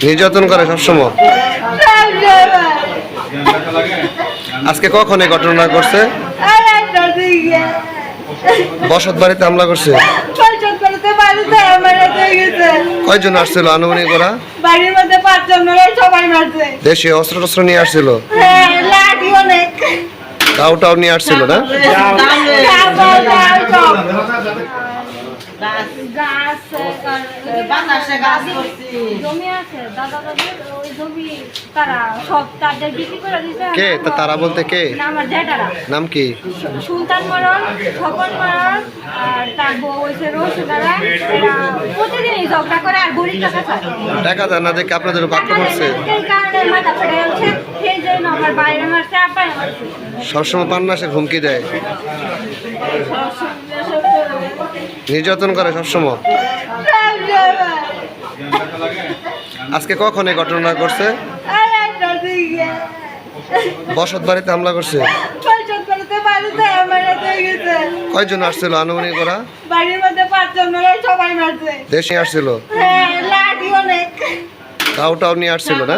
নির্যাতন করে সবসময়। আজকে কখন এই ঘটনা করছে? বসত বাড়িতে হামলা করছে। কয়জন আসছিল আনুমানিক ওরা? বাড়ির মধ্যে 5 জন সবাই মারছে। দেশে অস্ত্র টস্ত্র নিয়ে আসছিল? হ্যাঁ, লাঠি অনেক। তাও নিয়ে আসছিল না? জমি আছে দাদা দাদির, ওই জমি তারা সব তাদের বিক্রি করে দিতে। কে তারা বলতে কে? আমার জ্যাঠারা। নাম কি? সুলতান মরণ, স্বপন মরণ, আর তার বউ হয়েছে রোশনারা। এরা প্রতিদিনই ঝগড়া করে আর গরিব টাকা চায়। টাকা দেয় না দেখে আপনাদের বাক্য করছে। এই কারণে মাথা ফেটে যাচ্ছে, সেই জন্য আমার বাইরে মারছে, আপায় মারছে। সবসময় পান্নাসের হুমকি দেয়, নির্যাতন করে সবসময়। আজকে কখন এই ঘটনা করছে? বসত বাড়িতে হামলা করছে। কয়জন আসছিল আনুমানিক ওরা? বাড়ির মধ্যে 5 জন সবাই মারছে। দেশে আসছিল? হ্যাঁ, লাঠি অনেক। তাও নিয়ে আসছিল না?